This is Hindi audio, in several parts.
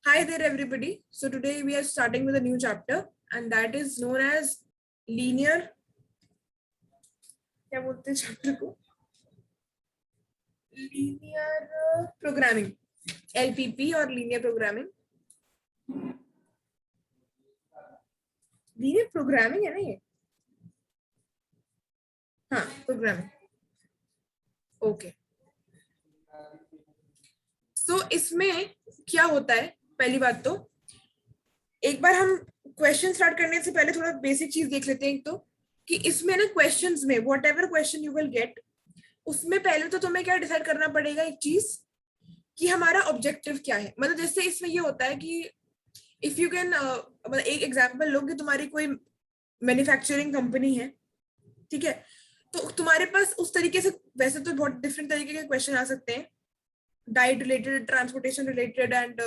Hi there, everybody. So today we are starting with a new chapter, and that is known as linear. क्या बोलते हैं chapter को? Linear programming, LPP और linear programming. Linear programming है ना ये? हाँ, programming. Okay. So इसमें क्या होता है? पहली बात तो एक बार हम क्वेश्चन स्टार्ट करने से पहले थोड़ा बेसिक चीज देख लेते हैं। एक तो कि इसमें ना क्वेश्चंस में what ever question you will gate, उसमें पहले तो तुम्हें क्या डिसाइड करना पड़ेगा एक चीज कि हमारा ऑब्जेक्टिव क्या है। मतलब जैसे इसमें ये होता है कि इफ यू कैन मतलब एक एग्जांपल लो कि तुम्हारी कोई मैन्युफैक्चरिंग कंपनी है, ठीक है, तो तुम्हारे पास उस तरीके से वैसे तो बहुत डिफरेंट तरीके के क्वेश्चन आ सकते हैं, diet related, transportation related and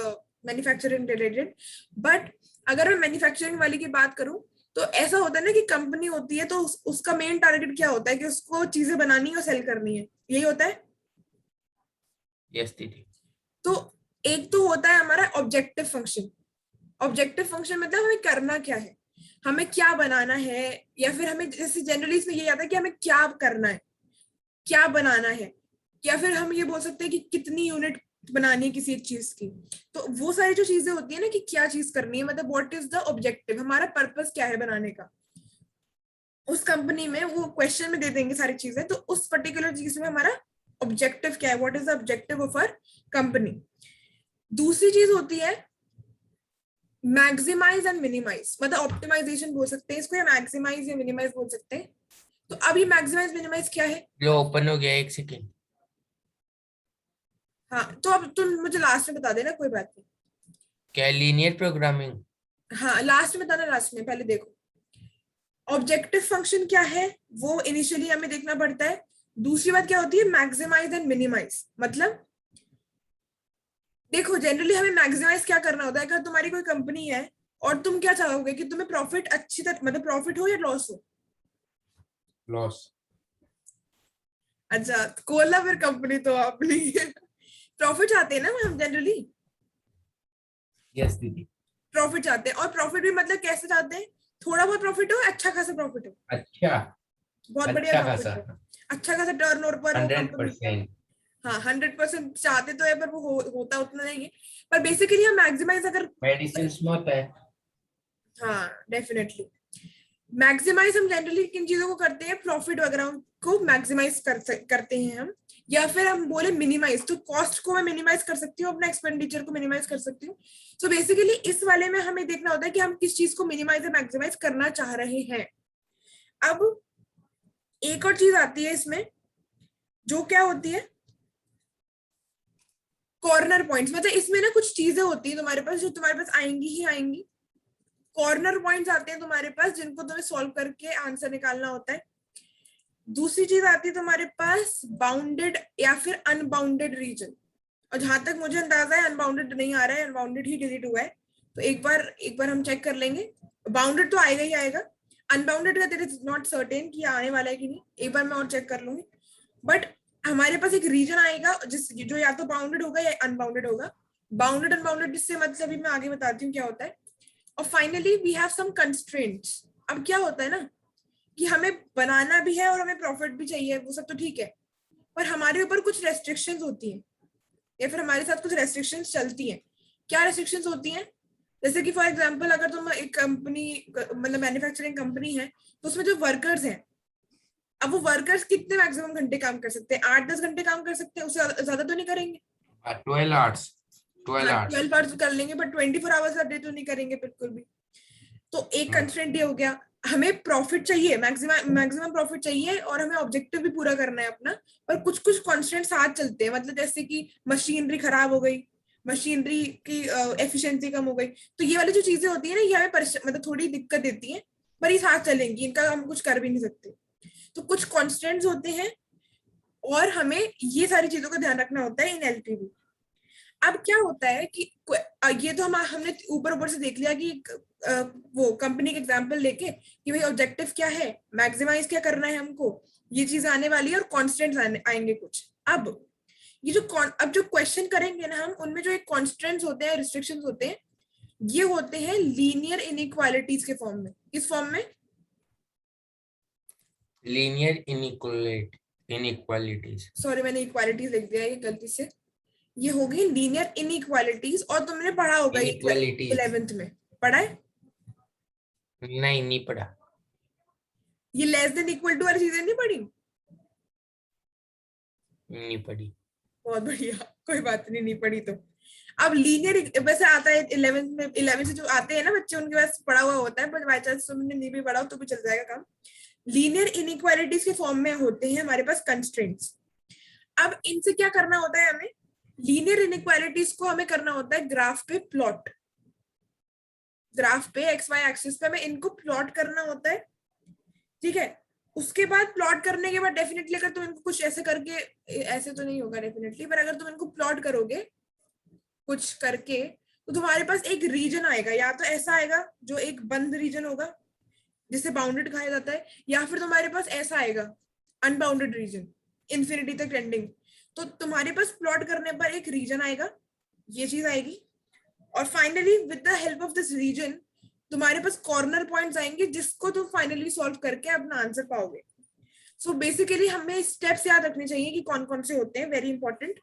manufacturing related. But अगर मैं मैन्युफैक्चरिंग वाली की बात करूं तो ऐसा होता है ना कि कंपनी होती है तो उसका मेन टारगेट क्या होता है कि उसको चीजें बनानी है और सेल करनी है, यही होता है। यस दीदी। तो एक तो होता है हमारा ऑब्जेक्टिव फंक्शन। ऑब्जेक्टिव फंक्शन मतलब हमें करना क्या है, हमें क्या बनाना है, या फिर हमें जैसे जनरली इसमें ये आता है कि हमें क्या करना है, क्या बनाना है, या फिर हम ये बोल सकते हैं कि कितनी यूनिट बनानी है किसी एक चीज की। तो वो सारी जो चीजें होती है ना कि क्या चीज करनी है, मतलब व्हाट इज द ऑब्जेक्टिव, हमारा पर्पस क्या है बनाने का, उस कंपनी में वो क्वेश्चन में दे देंगे सारी चीजें। तो उस पर्टिकुलर चीज में हमारा ऑब्जेक्टिव क्या है, what is the objective of our company. दूसरी चीज होती है मैक्सिमाइज एंड मिनिमाइज, मतलब ऑप्टिमाइजेशन बोल सकते हैं इसको, या मैक्सिमाइज या मिनिमाइज बोल सकते हैं। तो अब ये मैक्सिमाइज मिनिमाइज क्या है? जो ओपन हो गया, एक सेकेंड। हाँ, तो अब तुम मुझे लास्ट में बता देना, कोई बात नहीं। क्या लीनियर प्रोग्रामिंग? हाँ, लास्ट में बताना, लास्ट में। पहले देखो ऑब्जेक्टिव फंक्शन क्या है, वो इनिशियली हमें देखना पड़ता है। दूसरी बात क्या होती है मैक्सिमाइज एंड मिनिमाइज। मतलब देखो जनरली हमें मैक्सिमाइज क्या करना होता है, अगर तुम्हारी कोई कंपनी है और तुम क्या चाहोगे कि तुम्हें प्रॉफिट अच्छी तरह, मतलब प्रॉफिट हो या लॉस हो? लॉस। अच्छा, खोला फिर कंपनी तो अपनी। प्रॉफिट चाहते हैं ना हम जनरली, यस दीदी। प्रॉफिट चाहते हैं। और प्रॉफिट भी मतलब कैसे चाहते हैं, थोड़ा बहुत प्रॉफिट हो, अच्छा खासा प्रॉफिट हो, अच्छा। बहुत बढ़िया अच्छा प्रॉफिट खासा। हो, अच्छा खासा टर्नओवर पर हो कंपनी का। 100%। हाँ, 100% चाहते तो है, पर वो होता उतना नहीं है। पर बेसिकली हम मैक्सिमाइज अगर, मेडिसिन में होता है। हाँ डेफिनेटली मैक्सिमाइज हम जनरली किन चीजों को करते हैं, प्रॉफिट वगैरह को मैक्सिमाइज करते हैं हम। या फिर हम बोले मिनिमाइज, तो कॉस्ट को मैं मिनिमाइज कर सकती हूँ, अपना एक्सपेंडिचर को मिनिमाइज कर सकती हूँ। सो बेसिकली इस वाले में हमें देखना होता है कि हम किस चीज को मिनिमाइज या मैक्सिमाइज करना चाह रहे हैं। अब एक और चीज आती है इसमें, जो क्या होती है कॉर्नर पॉइंट्स। मतलब इसमें ना कुछ चीजें होती है तुम्हारे पास जो तुम्हारे पास आएंगी ही आएंगी। कॉर्नर पॉइंट्स आते हैं तुम्हारे पास जिनको तुम्हें सॉल्व करके आंसर निकालना होता है। दूसरी चीज आती है तुम्हारे पास बाउंडेड या फिर अनबाउंडेड रीजन। और जहां तक मुझे अंदाजा है अनबाउंडेड नहीं आ रहा है, अनबाउंडेड ही डिलीट हुआ है। तो एक बार हम चेक कर लेंगे। बाउंडेड तो आएगा ही आएगा, अनबाउंडेड का इज नॉट सर्टेन कि आने वाला है कि नहीं, एक बार मैं और चेक कर लूंगी। बट हमारे पास एक रीजन आएगा जिस जो या तो बाउंडेड होगा या अनबाउंडेड होगा। बाउंडेड अनबाउंडेड इससे मतलब अभी मैं आगे बताती हूँ क्या होता है। और finally we have some constraints. अब क्या होता है ना कि हमें बनाना भी है और हमें प्रॉफिट भी चाहिए, वो सब तो ठीक है, पर हमारे ऊपर कुछ रेस्ट्रिक्शंस होती हैं, या फिर हमारे साथ कुछ रेस्ट्रिक्शंस चलती हैं। क्या रेस्ट्रिक्शंस होती हैं? जैसे कि फॉर एग्जांपल अगर तुम एक कंपनी, मतलब मैन्युफैक्चरिंग कंपनी है, तो उसमें जो वर्कर्स हैं, अब वो वर्कर्स कितने मैक्सिमम घंटे काम कर सकते हैं? 8-10 घंटे काम कर सकते हैं, उससे ज्यादा तो नहीं करेंगे। 12 आवर्स। 12 हाँ, आवर्स। 12 आवर्स कर लेंगे, बट 24 आवर्स अ डे तो नहीं करेंगे बिल्कुल भी। तो एक कंस्ट्रेंट ये हो गया, हमें प्रॉफिट चाहिए, मैक्सिमम मैक्सिमम प्रॉफिट चाहिए, और हमें ऑब्जेक्टिव भी पूरा करना है अपना। पर कुछ कुछ कॉन्स्टेंट साथ चलते हैं, मतलब जैसे कि मशीनरी खराब हो गई, मशीनरी की एफिशिएंसी कम हो गई। तो ये वाली जो चीजें होती है ना, ये हमें मतलब थोड़ी दिक्कत देती है, पर ये साथ चलेंगी, इनका हम कुछ कर भी नहीं सकते। तो कुछ कॉन्स्टेंट्स होते हैं और हमें ये सारी चीजों का ध्यान रखना होता है इन एलपीवी। अब क्या होता है कि ये तो हमने ऊपर ऊपर से देख लिया कि वो कंपनी के एग्जांपल लेके कि भाई ऑब्जेक्टिव क्या है, मैक्सिमाइज क्या करना है हमको, ये चीज आने वाली है और कॉन्स्टेंट्स आएंगे कुछ। अब ये जो अब जो क्वेश्चन करेंगे ना हम, उनमें जो एक कॉन्स्टेंट्स होते हैं, रिस्ट्रिक्शंस होते हैं, ये होते हैं लीनियर इनइक्वालिटीज के फॉर्म में। किस फॉर्म में? Linear inequalities. सॉरी, मैंने इक्वालिटीज लिख दिया ये गलती से। ये हो गई लीनियर इनइक्वालिटीज। और तुमने पढ़ा होगा इनइक्वालिटीज 11th में पढ़ा है नहीं पढ़ा। ये लेस देन इक्वल टू वाली चीजें नहीं पढ़ी? नहीं पढ़ी। बहुत बढ़िया, कोई बात नहीं, नहीं पढ़ी तो। अब लीनियर वैसे आता है 11th में, 11 से जो आते हैं ना बच्चे, उनके पास पढ़ा हुआ होता है, पर बाई चांस तुमने नहीं भी पढ़ा हो तो भी चल जाएगा काम। लीनियर इनइक्वालिटीज के फॉर्म में होते हैं हमारे पास कंस्ट्रेंट्स। अब इनसे क्या करना होता है हमें? लीनियर इनइक्वालिटीज को हमें करना होता है ग्राफ पे प्लॉट। ग्राफ पे एक्स वाई एक्सिस पे हमें इनको प्लॉट करना होता है, ठीक है। उसके बाद प्लॉट करने के बाद डेफिनेटली अगर तुम इनको कुछ ऐसे करके, ऐसे तो नहीं होगा डेफिनेटली, पर अगर तुम इनको प्लॉट करोगे कुछ करके, तो तुम्हारे पास एक रीजन आएगा। या तो ऐसा आएगा जो एक बंद रीजन होगा जिसे बाउंडेड कहा जाता है, या फिर तुम्हारे पास ऐसा आएगा अनबाउंडेड रीजन, इन्फिनिटी तक टेंडिंग। तो तुम्हारे पास प्लॉट करने पर एक रीजन आएगा, ये चीज आएगी, और finally with the help of this region तुम्हारे पास कॉर्नर पॉइंट्स आएंगे जिसको तुम फाइनली सॉल्व करके अपना आंसर पाओगे। सो बेसिकली हमें स्टेप्स याद रखने चाहिए कि कौन कौन से होते हैं, वेरी इंपॉर्टेंट।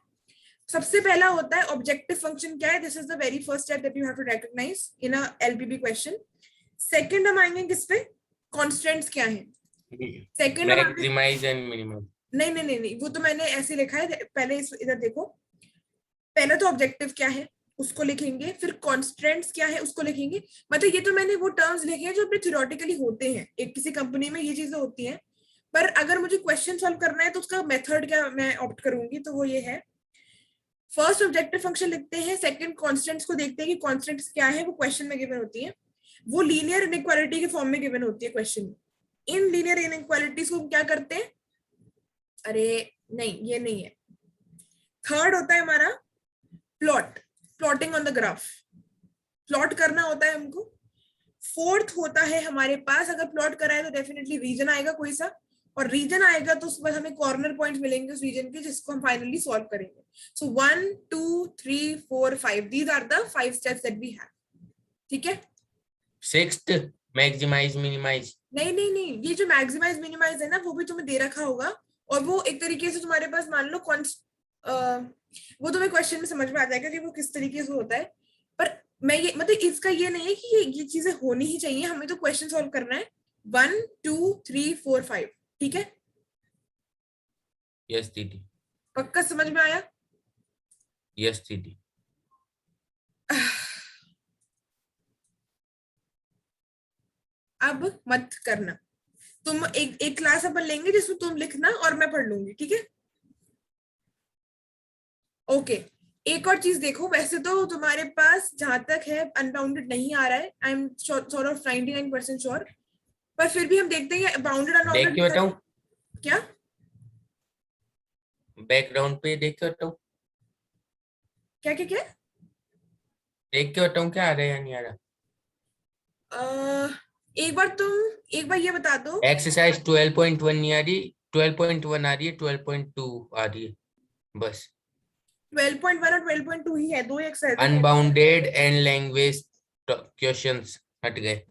सबसे पहला होता है ऑब्जेक्टिव फंक्शन क्या है। This is the very first step that you have to recognise in a LPP question. Second हम आएंगे किस पे? कॉन्स्टेंट्स क्या है। सेकंड हम मैक्सिमाइज एंड मिनिमाइज। नहीं, वो तो मैंने ऐसे लिखा है। पहले इधर देखो, पहले तो ऑब्जेक्टिव क्या है उसको लिखेंगे, फिर कॉन्स्टेंट्स क्या है उसको लिखेंगे। मतलब ये तो मैंने वो टर्म्स लिखे हैं जो अपने थ्योरेटिकली होते हैं, एक किसी कंपनी में ये चीजें होती हैं। पर अगर मुझे क्वेश्चन सॉल्व करना है तो उसका मेथड क्या मैं ऑप्ट करूंगी, तो वो ये है। फर्स्ट ऑब्जेक्टिव फंक्शन लिखते हैं, सेकंड कॉन्स्टेंट्स को देखते हैं कि कॉन्स्टेंट्स क्या है, वो क्वेश्चन में गिवन होती है, वो लीनियर इनइक्वालिटी के फॉर्म में गिवन होती है क्वेश्चन में। इन लीनियर इनइक्वालिटीज को हम क्या करते हैं? अरे नहीं, ये नहीं है। थर्ड होता है हमारा plot, plotting on the graph, plot करना होता है हमको। फोर्थ होता है हमारे पास, अगर प्लॉट करा है तो डेफिनेटली रीजन आएगा कोई सा, और रीजन आएगा तो उसके बाद हमें कॉर्नर पॉइंट्स मिलेंगे उस रीजन के, जिसको हम फाइनली सॉल्व करेंगे। So 1 2 3 4 5 these are the 5 steps that we have, ठीक है। Sixth maximise minimise. नहीं, ये जो मैक्सिमाइज मिनिमाइज है ना, वो भी तुम्हें दे रखा होगा, और वो एक तरीके से तुम्हारे पास मान लो वो तुम्हें क्वेश्चन में समझ में आ जाएगा कि वो किस तरीके से होता है। पर मैं ये मतलब इसका ये नहीं है कि ये चीजें होनी ही चाहिए, हमें तो क्वेश्चन सॉल्व करना है। 1 2 3 4 5, ठीक है। यस दीदी। पक्का समझ में आया? यस दीदी। अब मत करना, तुम एक क्लास अपन लेंगे जिसमें तुम लिखना और मैं पढ़ लूंगी, ठीक है। ओके, एक और चीज देखो, वैसे तो तुम्हारे पास जहां तक है अनबाउंडेड नहीं आ रहा है, I am sort of 99% sure, पर फिर भी हम देखते हैं बाउंडेड देख के अनबाउंडेड बताऊं? क्या। बैकग्राउंड पे देख के बताऊं? क्या क्या क्या? देख के बताऊं क्या आ रहा है या नहीं आ रहा? एक बार ये बता दो। एक्सरसाइज 12.1 नहीं आ रही, 12.1 आ रही है, 12.2 आ रही है बस। 12.1 और 12.2 ही है, दो ही exercise. Unbounded and language questions हट गए।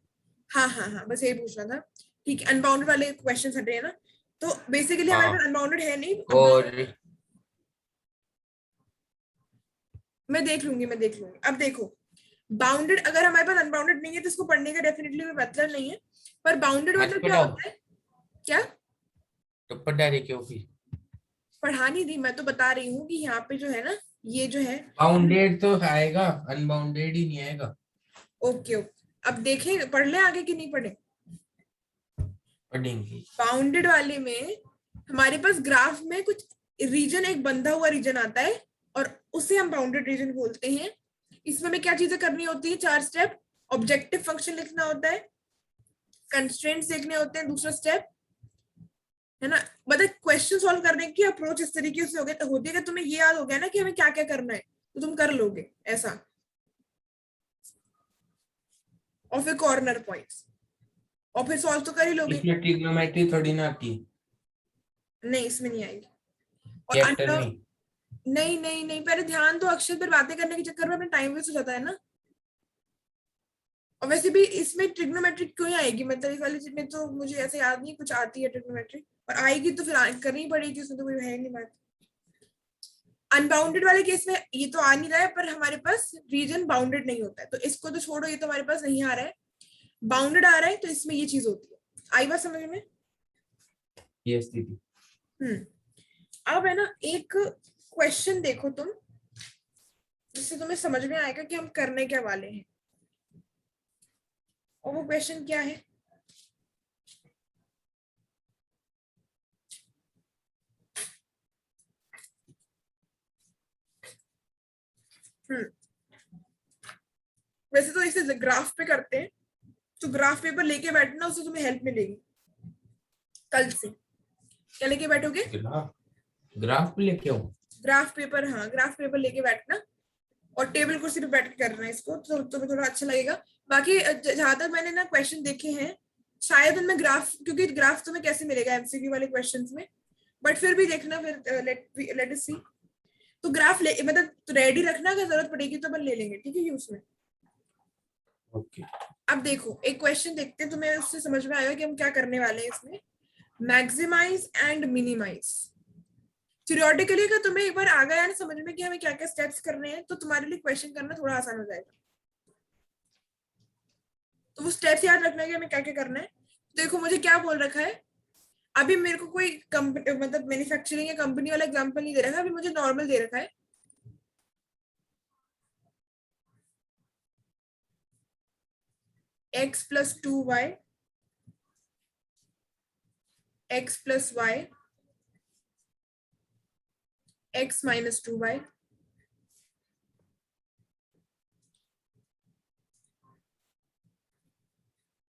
हाँ, बस यही पूछना था। ठीक है, अनबाउंडेड वाले क्वेश्चन हटे हैं ना, तो बेसिकली हमारे पास अनबाउंडेड है नहीं। और मैं देख लूंगी। अब देखो, बाउंडेड अगर हमारे पास अनबाउंडेड नहीं है तो इसको पढ़ने का डेफिनेटली कोई मतलब नहीं है, पर बाउंडेड मतलब क्या होता है? क्या तो पढ़ा रही क्यों फिर? पढ़ा नहीं दी, मैं तो बता रही हूँ कि यहाँ पे जो है ना, ये जो है बाउंडेड तो आएगा, अनबाउंडेड ही नहीं आएगा। ओके। अब देखें, पढ़ ले आगे कि नहीं पढ़े? पढ़ेंगे। बाउंडेड वाले में हमारे पास ग्राफ में कुछ रीजन, एक बंधा हुआ रीजन आता है और उसे हम बाउंडेड रीजन बोलते हैं। इसमें हमें क्या चीजें करनी होती है? 4 स्टेप। ऑब्जेक्टिव फंक्शन लिखना होता है, कंस्ट्रेंट्स देखने होते हैं, दूसरा स्टेप है ना। मतलब क्वेश्चन सॉल्व करने की अप्रोच इस तरीके से होती है कि तुम्हें ये याद हो गया ना कि हमें क्या क्या करना है, तो तुम कर लोगे ऐसा। और फिर कॉर्नर पॉइंट्स, और फिर सॉल्व तो कर ही लोगे। इसमें ट्रिग्नोमेट्री थोड़ी ना आती है, नहीं, इसमें नहीं आएगी। और चैप्टर में। नहीं नहीं नहीं, पहले ध्यान दो अक्षर, पर बातें करने के चक्कर में अपना टाइम वेस्ट हो जाता है ना। और वैसे भी इसमें ट्रिग्नोमेट्रिक क्यों ही आएगी, मतलब इस वाले चीज में तो मुझे ऐसे याद नहीं कुछ आती है ट्रिग्नोमेट्रिक, और आएगी तो फिर करनी पड़ेगी, उसमें तो कोई है नहीं बात। अनबाउंडेड वाले केस में ये तो आ नहीं रहा है, पर हमारे पास रीजन बाउंडेड नहीं होता है, तो इसको तो छोड़ो, ये तो हमारे पास नहीं आ रहा है, बाउंडेड आ रहा है, तो इसमें ये चीज होती है। आई बात समझ में? यस दीदी। अब है ना, एक क्वेश्चन देखो तुम, जिससे तुम्हें समझ में आएगा कि हम करने क्या वाले हैं। और वो क्वेश्चन क्या है? वैसे तो इसे ग्राफ पे करते हैं, तो ग्राफ पेपर लेके बैठना, उससे तुम्हें हेल्प मिलेगी कल से। क्या लेके बैठोगे? ग्राफ पे लेके आऊं? ग्राफ पेपर, हाँ ग्राफ पेपर लेके बैठना, और टेबल कुर्सी पे बैठ के करना है इसको, तो तुम्हें थोड़ा अच्छा लगेगा। बाकी जहां तक मैंने ना क्वेश्चन देखे हैं, शायद उनमें ग्राफ, क्योंकि ग्राफ तुम्हें कैसे मिलेगा एमसीक्यू वाले क्वेश्चंस में, बट फिर भी देखना, फिर लेट अस सी। तो ग्राफ ले, मतलब रेडी रखना, अगर जरूरत पड़ेगी तो अपन ले लेंगे, ठीक है यूज में। ओके। अब देखो एक क्वेश्चन देखते हैं, तुम्हें उससे समझ में आएगा कि हम क्या करने वाले हैं इसमें। Maximise and minimise. थ्योरेटिकली अगर तुम्हें एक बार आ गया ना समझ में कि हमें क्या क्या स्टेप्स करने हैं, तो तुम्हारे लिए क्वेश्चन करना थोड़ा आसान हो जाएगा। तो वो स्टेप्स याद रखना है कि हमें क्या क्या करना है। देखो मुझे क्या बोल रखा है, अभी मेरे को कोई कंपनी, मतलब मैन्युफैक्चरिंग या कंपनी वाला एग्जांपल नहीं दे रखा है, अभी मुझे नॉर्मल दे रखा है। x plus 2y, x plus y, x minus 2y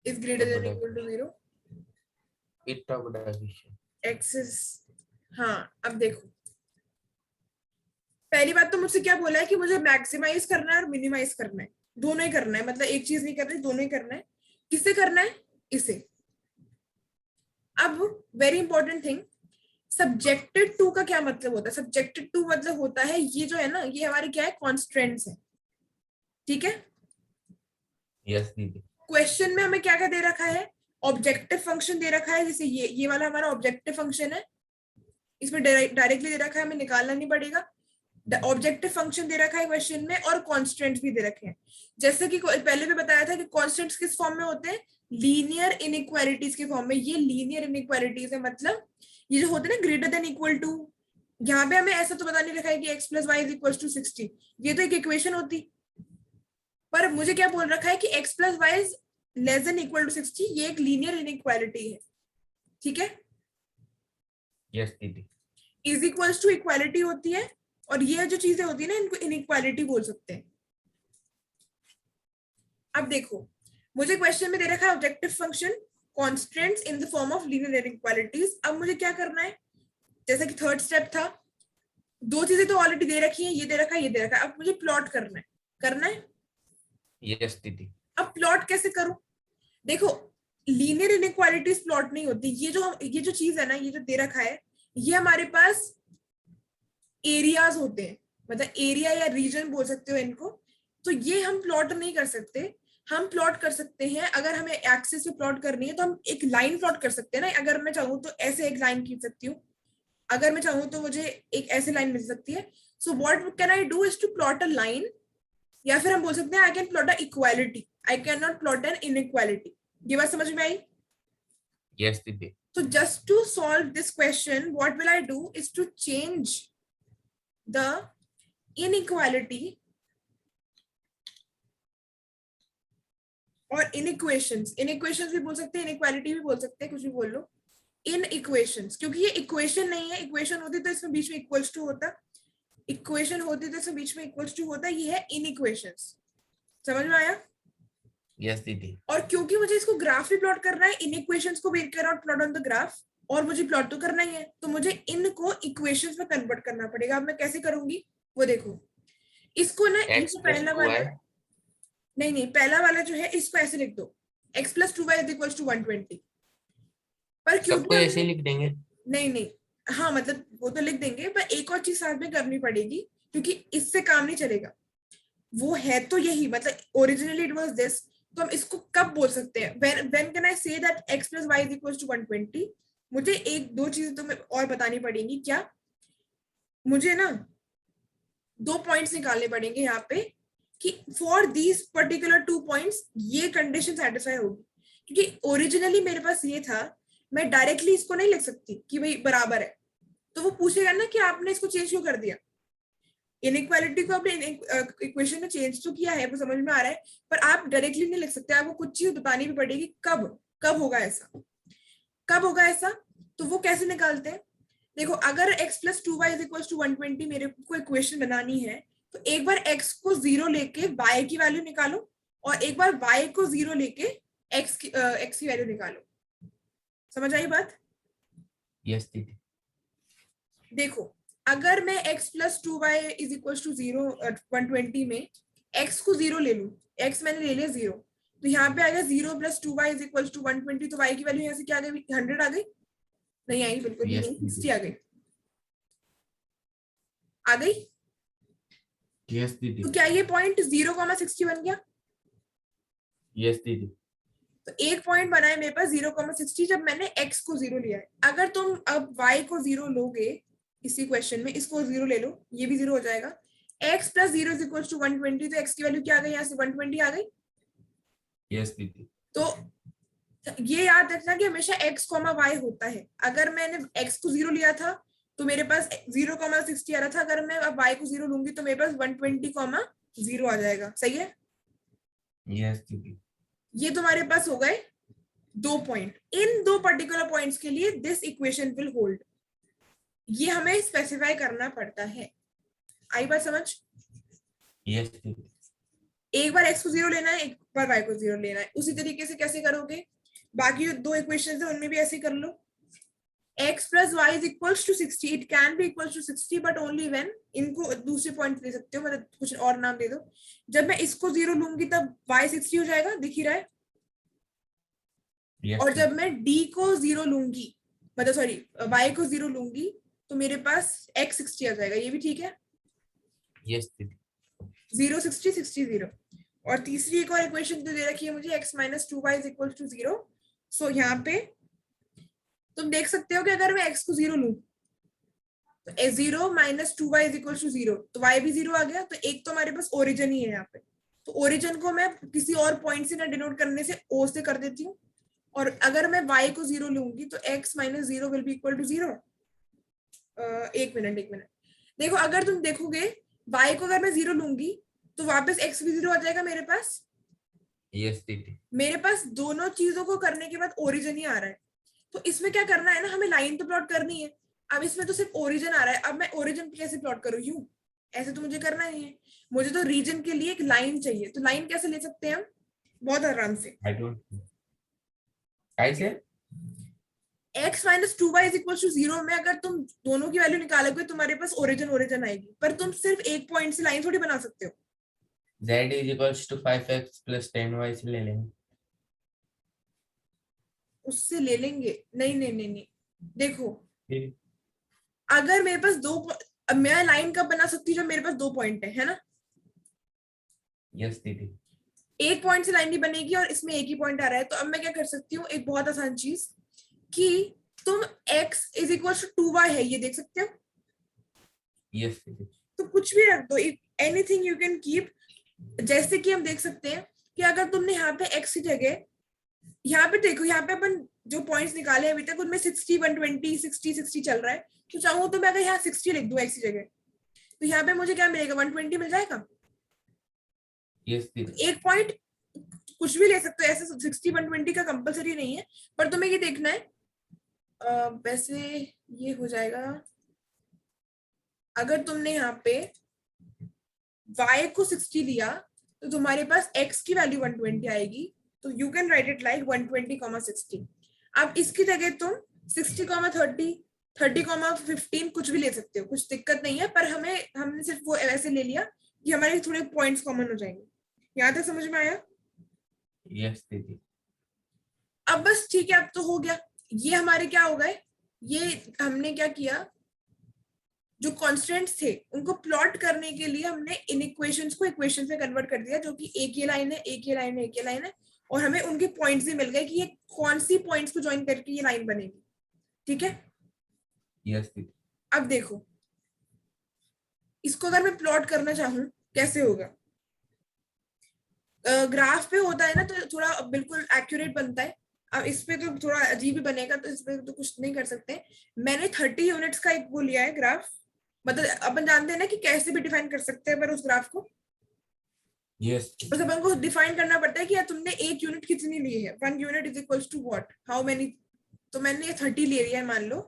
is greater than or equal to 0. इतना बड़ा क्वेश्चन। x is, हाँ अब देखो, पहली बात तो मुझसे क्या बोला है कि मुझे मैक्सिमाइज करना है और मिनिमाइज करना है, दोनों ही करना है, मतलब एक चीज नहीं करनी, दोनों ही करना है। किससे करना है? इसे। अब very important thing, subjected to का क्या मतलब होता है? सब्जेक्टेड टू मतलब होता है, ये जो है ना, ये हमारे क्या है, कॉन्स्ट्रेंट्स है, ठीक है। यस दीदी। क्वेश्चन में हमें क्या क्या दे रखा है? ऑब्जेक्टिव फंक्शन दे रखा है, जैसे ये वाला हमारा ऑब्जेक्टिव फंक्शन है, इसमें डायरेक्टली दे रखा है, हमें निकालना नहीं पड़ेगा। ऑब्जेक्टिव फंक्शन दे रखा है क्वेश्चन में, और कॉन्स्टेंट्स भी दे रखे हैं। जैसे कि पहले भी बताया था कि कॉन्स्टेंट्स किस फॉर्म में होते हैं? लीनियर इनइक्वालिटीज के फॉर्म में। ये लीनियर इनइक्वालिटीज है, मतलब ये जो होते हैं ना ग्रेटर देन इक्वल टू, यहाँ पे हमें ऐसा तो बता नहीं रखा है कि x plus y is equal to 60, ये तो एक इक्वेशन होती, पर मुझे क्या बोल रखा है कि x plus y is less than equal to 60, ये एक लीनियर इनइक्वालिटी है, ठीक है। यस दीदी। इज इक्वल्स टू इक्वालिटी होती है, और ये जो चीजें होती है ना, इनको इनइक्वालिटी बोल सकते हैं। अब देखो मुझे क्वेश्चन में दे रखा है objective function, constants in the form of linear inequalities. अब मुझे क्या करना है, जैसा कि थर्ड स्टेप था, दो चीजें तो ऑलरेडी दे रखी है, ये दे रखा है, ये दे रखा है, अब मुझे प्लॉट करना है, करना है। यस दीदी। अब प्लॉट कैसे करूं? देखो लीनियर इनइक्वालिटीज प्लॉट नहीं होती, ये जो चीज है ना, ये जो दे रखा है, ये हमारे पास एरियाज होते हैं, मतलब एरिया या रीजन बोल सकते हो इनको। तो ये हम प्लॉट नहीं कर सकते। हम प्लॉट कर सकते हैं, अगर हमें एक्सिस पे प्लॉट करनी है तो हम एक लाइन प्लॉट कर सकते हैं ना, अगर मैं चाहूँ तो ऐसे एक लाइन खींच सकती हूँ, अगर मैं चाहूँ तो मुझे एक ऐसे लाइन मिल सकती है। So what can I do is to plot a line, या फिर हम बोल सकते हैं I can plot a equality, I can not plot an inequality. ये बात समझ में आई? यस दीदी। So just to solve this question, what will I do is to change the inequality और इनइक्वेशंस, इनइक्वेशंस भी बोल सकते हैं, इनइक्वालिटी भी बोल सकते हैं, कुछ भी बोल लो। इन इक्वेशंस, क्योंकि ये इक्वेशन नहीं है, इक्वेशन होती तो इसमें बीच में इक्वल्स टू होता, इक्वेशन होती तो इसमें बीच में इक्वल्स टू होता, ये है इन इक्वेशंस। समझ में आया? यस दीदी। और क्योंकि मुझे इसको ग्राफ भी प्लॉट करना है, इन इक्वेशंस को भी can plot on the graph, और मुझे प्लॉट तो करना ही है, तो मुझे इनको इक्वेशंस में कन्वर्ट करना पड़ेगा। अब मैं कैसे करूंगी वो देखो, इसको ना ये एक्स जो प्लस पहला टू वाला, वाई। नहीं नहीं पहला वाला जो है इसको ऐसे लिख दो, x plus 2y is equal to 120। पर क्योंकि सबको ऐसे हमने, लिख देंगे? नहीं नहीं, हाँ मतलब वो तो लिख देंगे, पर एक और चीज साथ में करनी पड़ेगी, क्योंकि इससे काम नहीं चलेगा। वो है तो यही, मतलब ओरिजिनली इट वाज दिस, तो हम इसको कब बोल सकते हैं, when can I say that x + y = 120। मुझे एक दो चीजें तो और बतानी पड़ेंगी। क्या? मुझे ना 2 पॉइंट्स निकालने पड़ेंगे यहाँ पे कि फॉर दीज पर्टिकुलर 2 पॉइंट्स ये कंडीशन सेटिस्फाई होगी, क्योंकि ओरिजिनली मेरे पास ये था, मैं डायरेक्टली इसको नहीं लिख सकती कि भाई बराबर है, तो वो पूछेगा ना कि आपने इसको चेंज क्यों कर दिया। इनइक्वालिटी को आपने इक्वेशन में चेंज तो किया है, वो समझ में आ रहा है, पर आप डायरेक्टली नहीं लिख सकते, आपको कुछ चीज बतानी भी पड़ेगी। कब कब होगा ऐसा, कब होगा ऐसा, तो वो कैसे निकालते हैं? देखो, अगर x + 2y = 120 मेरे को इक्वेशन बनानी है, तो एक बार x को 0 लेके y की वैल्यू निकालो, और एक बार y को 0 लेके x की वैल्यू निकालो। समझ आई बात? यस दीदी। देखो, अगर मैं x + 2y = 0 120 में x को 0 ले लूं, x मैंने ले लिया 0, तो यहाँ पे आएगा 0 + 2y = 120, तो y की वैल्यू यहाँ से क्या आ गई? 100 आ गई? नहीं आई, बिल्कुल भी Yes, नहीं, 60 दीदी। आ गई। आ गई? यस दीदी। तो क्या ये पॉइंट 0,60 बन गया? यस दीदी। तो एक पॉइंट बना है मेरे पास 0,60, जब मैंने x को 0 लिया है। अगर तुम अब y को 0 लोगे इसी क्वेश्चन में, इसको 0 ले लो, ये भी 0 हो जाएगा। x + 0 = 120, तो x की वैल्यू क्या आ गई? यहाँ से 120 आ गई। यस दीदी। तो ये याद रखना कि हमेशा x, y होता है। अगर मैंने x को 0 लिया था तो मेरे पास 0,60 आ रहा था, अगर मैं अब y को 0 लूंगी तो मेरे पास 120,0 आ जाएगा। सही है? यस दीदी। ये तुम्हारे पास हो गए 2 पॉइंट। इन 2 पर्टिकुलर पॉइंट्स के लिए दिस इक्वेशन विल होल्ड, ये हमें स्पेसिफाई करना पड़ता है। आई बात समझ? यस दीदी। एक बार x को 0 लेना है, एक बार y को 0 लेना है। उसी तरीके से कैसे करोगे? बाकी जो 2 इक्वेशन है उनमें भी ऐसे कर लो। x + y = 60, it can be equal to 60 but only when, इनको दूसरे पॉइंट ले सकते हो, मतलब कुछ और नाम दे दो। जब मैं इसको 0 लूंगी तब y 60 हो जाएगा, दिख ही रहा है। यस और जब दीदी। मैं d को 0 लूंगी, मतलब सॉरी y को 0 लूंगी, तो मेरे पास x 60 आ जाएगा। ये भी ठीक है? यस दीदी। 0 60 60 0। और तीसरी एक और इक्वेशन तो दे रखी है मुझे, x - 2y = 0। सो यहाँ पे तुम देख सकते हो कि अगर मैं x को 0 लूं तो 0 - 2y = 0, तो y भी 0 आ गया। तो एक तो हमारे पास ओरिजिन ही है यहाँ पे, तो ओरिजिन को मैं किसी और पॉइंट से ना डिनोट करने से o से कर देती हूँ। और अगर मैं y को 0 लूंगी तो x - 0 will be equal to 0। एक मिनट, देखो, अगर तुम देखोगे y को अगर मैं 0 लूंगी तो वापस x भी 0 आ जाएगा मेरे पास। यस दीदी। मेरे पास दोनों चीजों को करने के बाद ओरिजिन ही आ रहा है। तो इसमें क्या करना है ना, हमें लाइन तो प्लॉट करनी है। अब इसमें तो सिर्फ ओरिजिन आ रहा है, अब मैं ओरिजिन कैसे प्लॉट करूं? यूं, ऐसे तो मुझे करना नहीं है। मुझे तो रीजन के लिए एक लाइन चाहिए। तो लाइन कैसे ले सकते हैं हम? बहुत आराम से। आई डोंट कैसे? x - 2y = 0 में अगर तुम दोनों की वैल्यू निकालोगे तुम्हारे पास ओरिजिन आएगी, पर तुम सिर्फ एक पॉइंट से लाइन थोड़ी बना सकते हो। z = 5x + 10y से ले लेंगे। उससे ले लेंगे? नहीं, देखो, फिर अगर मेरे पास अब मैं लाइन कब बना सकती हूँ? जब मेरे पास 2 पॉइंट है ना। यस दीदी। एक पॉइंट से लाइन नहीं बनेगी और इसमें एक ही पॉइंट आ रहा है। तो अब मैं क्या कर सकती हूँ, एक बहुत आसान चीज, कि तुम x = 2y है ये देख सकते हो। यस दीदी। तो कुछ भी रख दो, एनीथिंग यू कैन कीप। जैसे कि हम देख सकते हैं कि अगर तुमने यहाँ पे x की जगह, यहाँ पे देखो, यहाँ पे अपन जो पॉइंट्स निकाले अभी तक उनमें 60 120 60 60 चल रहा है। तो चाहूँ तो मैं अगर यहाँ 60 लिख दूं x की जगह, तो यहाँ पे मुझे क्या मिलेगा? 120 मिल जाएगा। यस दीदी। एक पॉइंट कुछ भी ले सकते हो, ऐसे 60 120 का कंपलसरी नहीं है। पर तुम्हें ये देखना है, वैसे ये हो जाएगा अगर तुमने यहाँ पे y को 60 लिया तो तुम्हारे पास x की वैल्यू 120 आएगी। तो you can write it like 120,60। अब इसकी जगह तुम 60,30 30,15 कुछ भी ले सकते हो, कुछ दिक्कत नहीं है। पर हमने सिर्फ वो ऐसे ले लिया कि हमारे थोड़े पॉइंट्स कॉमन हो जाएंगे। यहाँ तक समझ में आया? यस दीदी। अब बस ठीक है, अब तो हो गया। ये हमारे क्या हो गए? ये हमने क्या किया, जो कॉन्स्टेंट्स थे उनको प्लॉट करने के लिए हमने इन इक्वेशंस को इक्वेशंस में कन्वर्ट कर दिया, जो कि एक ये लाइन है, एक ये लाइन है, एक ये लाइन है, और हमें उनके पॉइंट्स भी मिल गए कि ये कौन सी पॉइंट्स को ज्वाइन करके ये लाइन बनेगी। ठीक है, यस अब देखो इसको अगर मैं प्लॉट करना चाहूँ कैसे होगा। ग्राफ पे होता है ना तो थोड़ा बिल्कुल एक्यूरेट बनता है, अब इस पे तो थोड़ा अजीब ही बनेगा, तो इस पे तो कुछ नहीं कर सकते। मैंने 30 यूनिट्स का एक वो लिया है ग्राफ, मतलब अपन जानते हैं ना कि कैसे भी डिफाइन कर सकते हैं पर उस ग्राफ को, यस बस अपन को डिफाइन करना पड़ता है कि यार तुमने एक यूनिट कितनी ली है, 1 unit is equals to what, how many. तो मैंने ये 30 ले लिया है मान लो,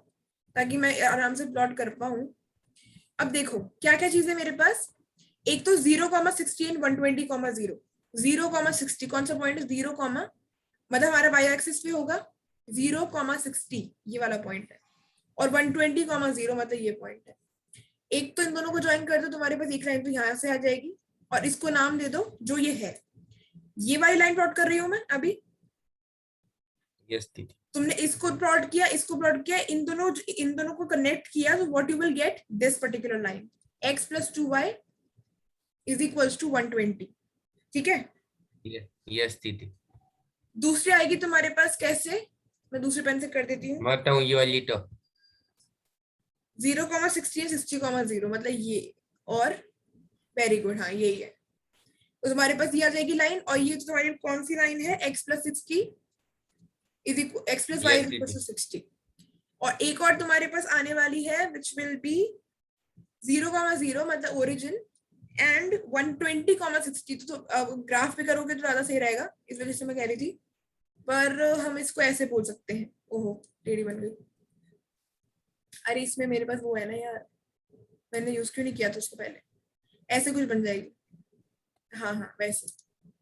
ताकि मैं आराम से प्लॉट कर पाऊं। अब देखो क्या क्या चीज है मेरे पास, एक तो 0,60 120, 0 0,60 कौन सा पॉइंट है, 0, मतलब हमारा वाई एक्सिस पे होगा 0,60 ये वाला पॉइंट है, और 120,0 मतलब ये पॉइंट है। एक तो इन दोनों को ज्वाइन कर दो, तुम्हारे पास एक लाइन तो यहाँ से आ जाएगी, और इसको नाम दे दो जो ये है, ये वाली लाइन प्लॉट कर रही हूँ मैं अभी। यस दीदी तुमने इसको प्लॉट किया, इसको प्लॉट किया, इन दोनों को कनेक्ट किया, तो what you will get this particular line, x + 2y is equals to 120। ठीक है, यस दीदी दूसरी आएगी तुम्हारे पास कैसे, मैं दूसरे पेन से कर देती हूँ, मैं बताऊँ ये वाली तो 0,16 60,0 मतलब ये, और वेरी गुड, हाँ यही है। तो तुम्हारे पास ये आ जाएगी लाइन, और ये तुम्हारी कौन सी लाइन है, x + 60 is equal x + y yes is equal दीदी टू 60। और एक और तुम्हारे पास आने वाली है विच विल बी 0,0 मतलब ओरिजिन एंड 120,60। तो ग्राफ पे करोगे तो ज्यादा सही रहेगा, इस वजह से मैं कह रही थी, पर हम इसको ऐसे बोल सकते हैं। ओहो टेढ़ी बन गई, अरे इसमें मेरे पास वो है ना यार, मैंने यूज क्यों नहीं किया था उसको पहले, ऐसे कुछ बन जाएगी। हाँ हाँ वैसे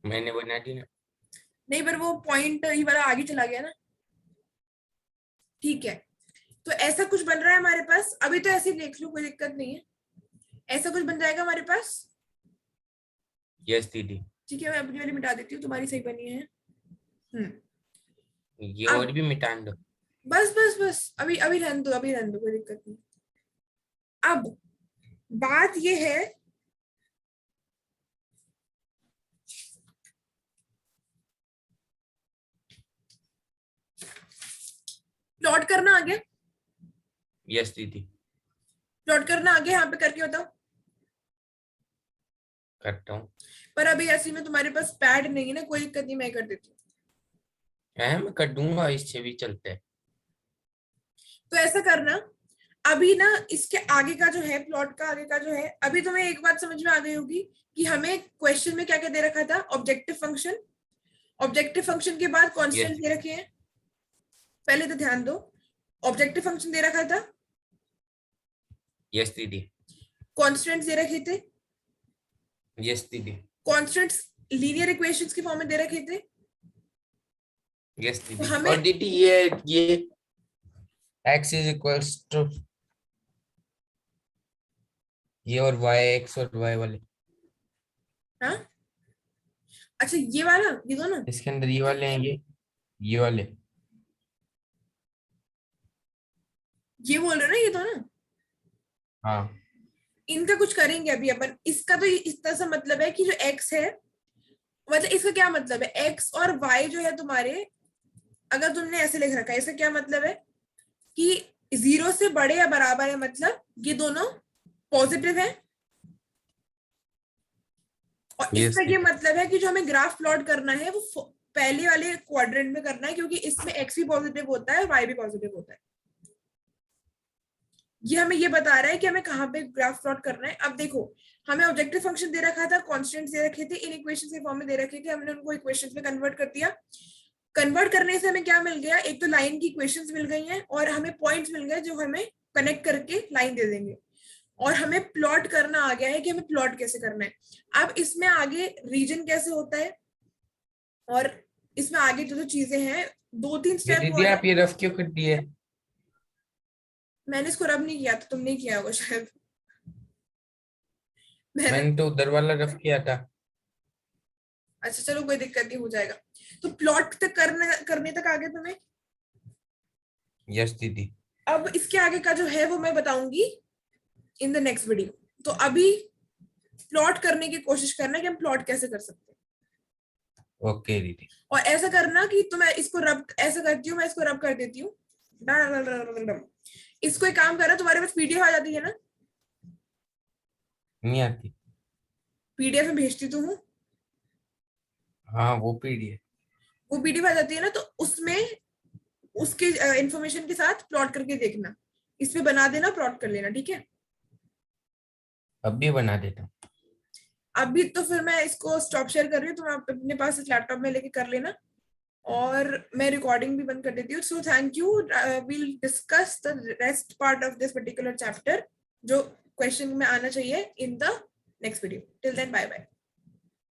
मैंने बना दी ना। नहीं, पर वो पॉइंट ये वाला आगे चला गया ना। ठीक है, तो ऐसा कुछ बन रहा है हमारे पास, अभी तो ऐसे ही देख लो, कोई दिक्कत नहीं है, ऐसा कुछ बन जाएगा हमारे पास। यस दीदी ठीक है, मैं अपनी वाली मिटा देती हूँ, तुम्हारी सही बनी है। ये और अब भी मिटा दो। बस बस बस, अभी अभी रहने दो, अभी रहने दो, कोई दिक्कत नहीं। अब बात ये है, प्लॉट करना आ गया, यस दीदी प्लॉट करना आ गया, यहाँ पे करके बताओ। करता हूँ। पर अभी ऐसे में तुम्हारे पास पैड नहीं है ना, कोई दिक्कत नहीं, मैं कर देती हूँ। मैं कर दूंगा, इससे भी चलते हैं। तो ऐसा करना, अभी ना इसके आगे का जो है, प्लॉट का आगे का जो है, अभी तुम्हें एक बात समझ में आ गई होगी कि हमें क्वेश्चन में क्या क्या दे रखा था, ऑब्जेक्टिव फंक्शन, ऑब्जेक्टिव फंक्शन के बाद यस कांस्टेंट दे रखे हैं। पहले तो ध्यान दो, ऑब्जेक्टिव फंक्शन दे रखा था, यस दीदी कांस्टेंट्स दे रखे थे, यस दीदी कांस्टेंट्स लीनियर इक्वेशंस के फॉर्म में दे रखे थे। यस तो दीदी हमें और दीदी ये x इज इक्वल्स टू ये और y, x और y वाले हाँ, अच्छा ये वाला, ये दो ना, इसके अंदर ये वाले हैं, ये वाले। ये बोल रहे हो ना, ये दो ना, हाँ इनका कुछ करेंगे अभी अपन। इसका तो इस तरह से मतलब है कि जो x है, मतलब इसका क्या मतलब है, x और y जो है तुम्हारे, अगर तुमने ऐसे लिख रखा है, इसका क्या मतलब है कि 0 से बड़े या बराबर है, मतलब ये दोनों पॉजिटिव है। और यस इसका ये दीदी मतलब है कि जो हमें ग्राफ प्लॉट करना है वो पहले वाले क्वाड्रेंट में करना है, क्योंकि इसमें x भी पॉजिटिव होता है, y भी पॉजिटिव होता है। ये हमें ये बता रहा है कि हमें कहाँ पे ग्राफ प्लॉट करना है। अब देखो, हमें ऑब्जेक्टिव फंक्शन दे रखा था, कांस्टेंट्स दे रखे थे, इन इक्वेशन के फॉर्म में दे रखे थे, हमने उनको इक्वेशंस में कन्वर्ट कर दिया। कन्वर्ट करने से हमें क्या मिल गया, एक तो लाइन की इक्वेशंस मिल गई हैं, और हमें पॉइंट्स मिल गए जो हमें कनेक्ट करके लाइन दे देंगे। और हमें प्लॉट करना आ गया है कि हमें प्लॉट कैसे करना है। अब इसमें आगे रीजन कैसे होता है, और इसमें आगे जो जो चीजें हैं, 2-3 ये स्टेप दीदी और है। आप ये रफ क्यों कर दिए? मैंने इसको रब नहीं किया था, तुमने किया होगा शायद। मैंने, मैंने तो उधर वाला रफ किया था। अच्छा चलो कोई दिक्कत नहीं, हो जाएगा। तो प्लॉट तक करने करने तक आ गया तुम्हें। यस दीदी अब इसके आगे का जो है वो मैं बताऊंगी इन द नेक्स्ट वीडियो। तो अभी प्लॉट करने की कोशिश करना कि हम प्लॉट कैसे कर सकते हैं। ओके दीदी। और ऐसा करना कि तो मैं इसको रब ऐसा करती हूँ, मैं इसको रब कर देती हूँ। इसको एक काम करना, तुम्हारे पास पीडीएफ आ जाती है ना? नहीं आती। पीडीएफ में भेजती तो हूँ, हाँ वो पीडीएफ। वो पीडीएफ आ जाती है ना, तो उसमें उसके इंफॉर्मेशन के साथ प्लॉट करके देखना, इसमें बना देना, प्लॉट कर लेना, ठीक है? अब भी बना देता हूँ। अभी तो फिर मैं इसको स्टॉप शेयर कर रही हूँ, तुम आप अपने पास इस लैपटॉप में लेके कर लेना, और मैं रिकॉर्डिंग भी बंद कर देती हूँ। So thank you, we'll discuss the rest part of this particular chapter जो क्वेश्चन में आना चाहिए in the next video. Till then bye bye.